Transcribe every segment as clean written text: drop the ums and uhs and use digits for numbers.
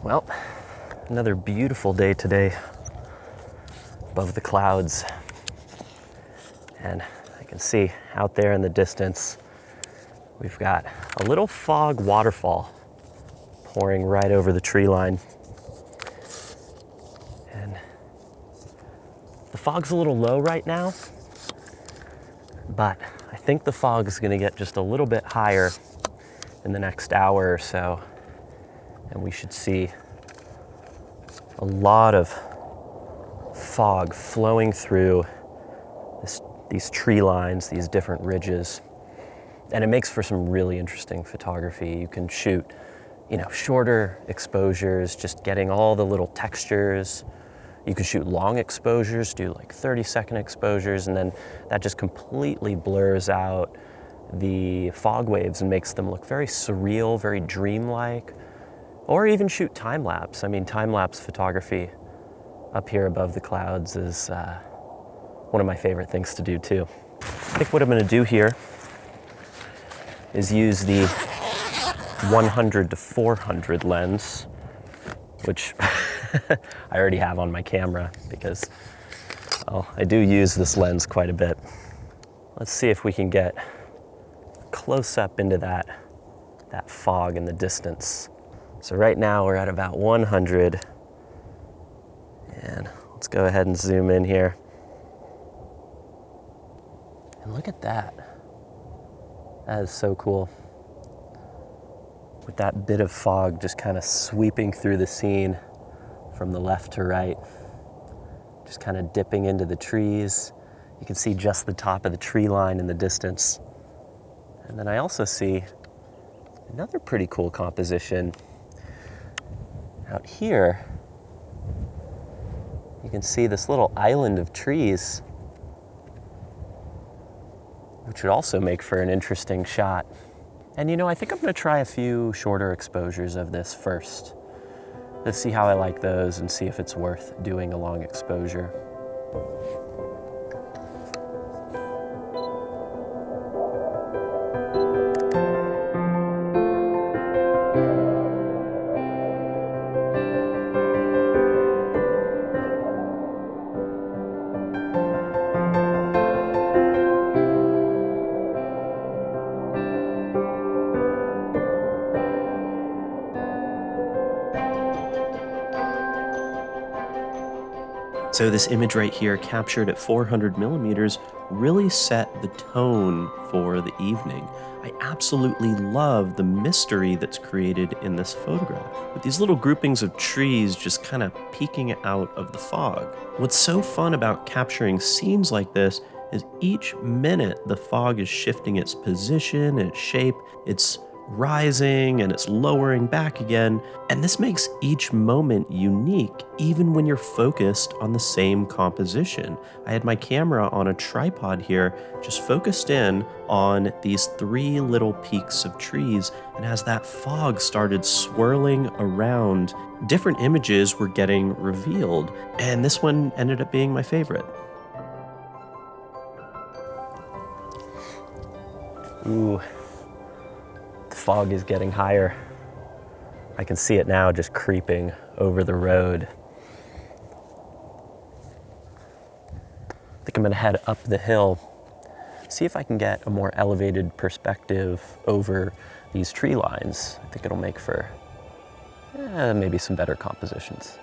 Well, another beautiful day today above the clouds. And I can see out there in the distance, we've got a little fog waterfall pouring right over the tree line. And the fog's a little low right now, but I think the fog is going to get just a little bit higher in the next hour or so. And we should see a lot of fog flowing through these tree lines, these different ridges. And it makes for some really interesting photography. You can shoot, shorter exposures, just getting all the little textures. You can shoot long exposures, do like 30-second exposures, and then that just completely blurs out the fog waves and makes them look very surreal, very dreamlike. Or even shoot time-lapse. I mean, time-lapse photography up here above the clouds is one of my favorite things to do too. I think what I'm gonna do here is use the 100 to 400 lens, which I already have on my camera because I do use this lens quite a bit. Let's see if we can get close up into that fog in the distance. So right now we're at about 100, and let's go ahead and zoom in here. And look at that. That is so cool. With that bit of fog just kind of sweeping through the scene from the left to right, just kind of dipping into the trees. You can see just the top of the tree line in the distance. And then I also see another pretty cool composition. Out here, you can see this little island of trees, which would also make for an interesting shot. And I think I'm gonna try a few shorter exposures of this first. Let's see how I like those and see if it's worth doing a long exposure. So this image right here, captured at 400 millimeters, really set the tone for the evening. I absolutely love the mystery that's created in this photograph, with these little groupings of trees just kind of peeking out of the fog. What's so fun about capturing scenes like this is each minute the fog is shifting its position, its shape, it's rising and it's lowering back again, and this makes each moment unique even when you're focused on the same composition. I had my camera on a tripod here, just focused in on these three little peaks of trees, and as that fog started swirling around, different images were getting revealed, and this one ended up being my favorite. Ooh. The fog is getting higher. I can see it now just creeping over the road. I think I'm gonna head up the hill, see if I can get a more elevated perspective over these tree lines. I think it'll make for maybe some better compositions.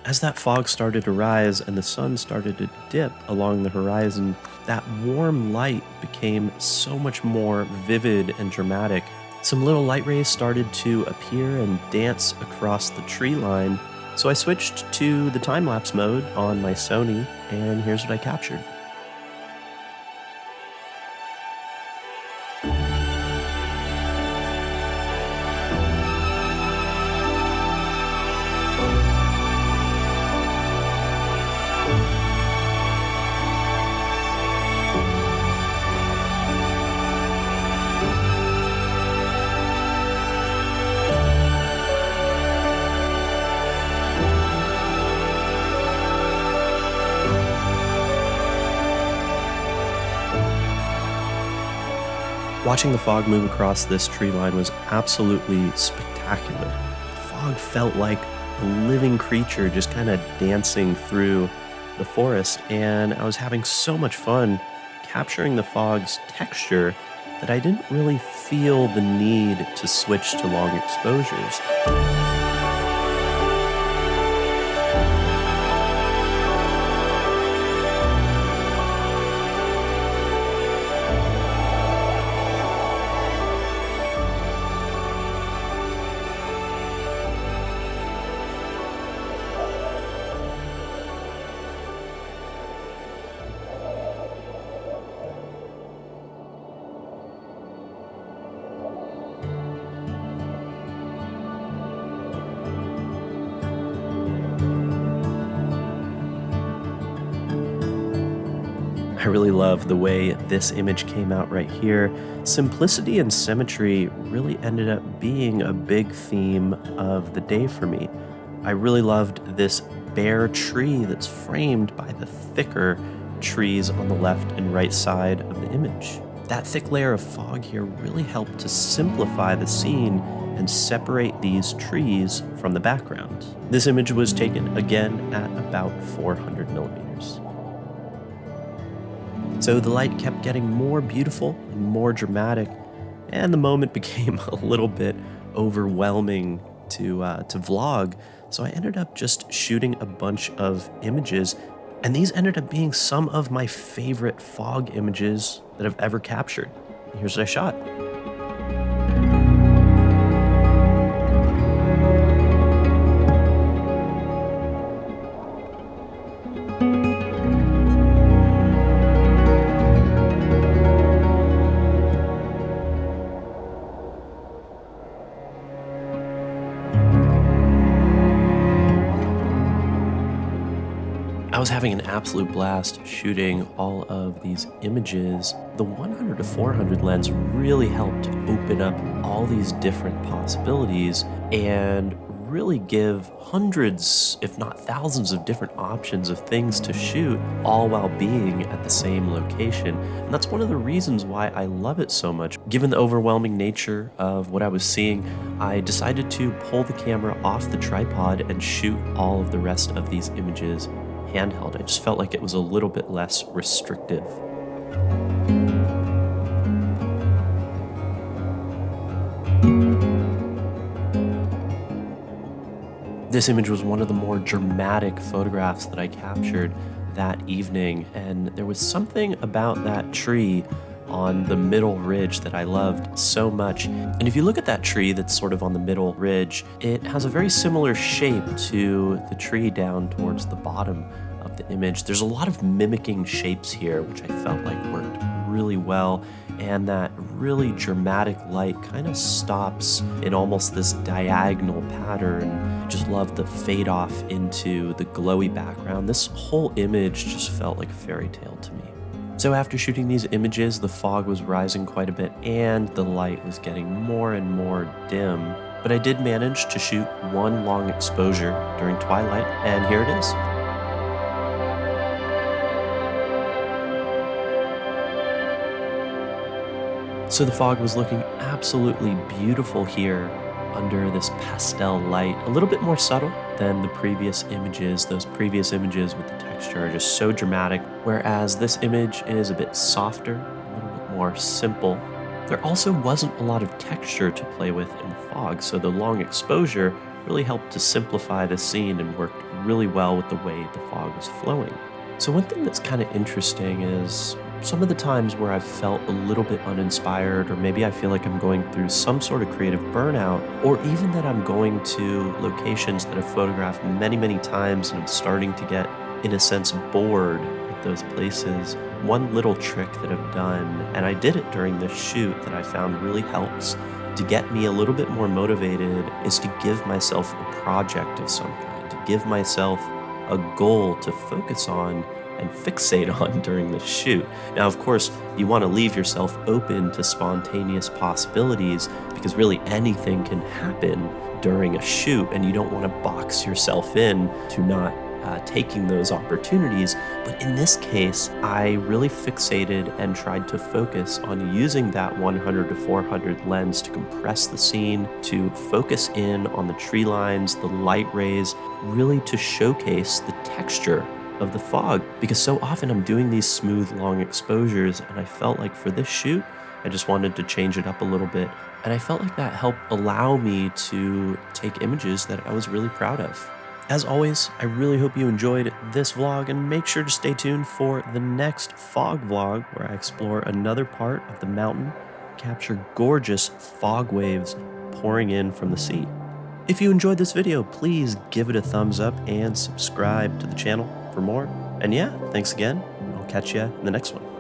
As that fog started to rise and the sun started to dip along the horizon, that warm light became so much more vivid and dramatic. Some little light rays started to appear and dance across the tree line. So I switched to the time-lapse mode on my Sony, and here's what I captured. Watching the fog move across this tree line was absolutely spectacular. The fog felt like a living creature just kind of dancing through the forest, and I was having so much fun capturing the fog's texture that I didn't really feel the need to switch to long exposures. I really love the way this image came out right here. Simplicity and symmetry really ended up being a big theme of the day for me. I really loved this bare tree that's framed by the thicker trees on the left and right side of the image. That thick layer of fog here really helped to simplify the scene and separate these trees from the background. This image was taken again at about 400 millimeters. So the light kept getting more beautiful and more dramatic, and the moment became a little bit overwhelming to vlog. So I ended up just shooting a bunch of images, and these ended up being some of my favorite fog images that I've ever captured. Here's what I shot. I was having an absolute blast shooting all of these images. The 100 to 400 lens really helped open up all these different possibilities and really give hundreds, if not thousands, of different options of things to shoot, all while being at the same location. And that's one of the reasons why I love it so much. Given the overwhelming nature of what I was seeing, I decided to pull the camera off the tripod and shoot all of the rest of these images handheld. I just felt like it was a little bit less restrictive. This image was one of the more dramatic photographs that I captured that evening, and there was something about that tree on the middle ridge that I loved so much. And if you look at that tree that's sort of on the middle ridge, it has a very similar shape to the tree down towards the bottom of the image. There's a lot of mimicking shapes here, which I felt like worked really well, and that really dramatic light kind of stops in almost this diagonal pattern. Just love the fade off into the glowy background. This whole image just felt like a fairy tale to me. So after shooting these images, the fog was rising quite a bit and the light was getting more and more dim. But I did manage to shoot one long exposure during twilight, and here it is. So the fog was looking absolutely beautiful here under this pastel light, a little bit more subtle than the previous images. Those previous images with the texture are just so dramatic, whereas this image is a bit softer, a little bit more simple. There also wasn't a lot of texture to play with in the fog, so the long exposure really helped to simplify the scene and worked really well with the way the fog was flowing. So one thing that's kind of interesting is some of the times where I've felt a little bit uninspired, or maybe I feel like I'm going through some sort of creative burnout, or even that I'm going to locations that I've photographed many, many times and I'm starting to get, in a sense, bored with those places. One little trick that I've done, and I did it during this shoot, that I found really helps to get me a little bit more motivated, is to give myself a project of some kind, to give myself a goal to focus on and fixate on during the shoot. Now, of course, you want to leave yourself open to spontaneous possibilities, because really anything can happen during a shoot, and you don't want to box yourself in to not taking those opportunities. But in this case, I really fixated and tried to focus on using that 100 to 400 lens to compress the scene, to focus in on the tree lines, the light rays, really to showcase the texture of the fog. Because so often I'm doing these smooth, long exposures, and I felt like for this shoot, I just wanted to change it up a little bit. And I felt like that helped allow me to take images that I was really proud of. As always, I really hope you enjoyed this vlog, and make sure to stay tuned for the next fog vlog where I explore another part of the mountain, capture gorgeous fog waves pouring in from the sea. If you enjoyed this video, please give it a thumbs up and subscribe to the channel for more. And yeah, thanks again. I'll catch you in the next one.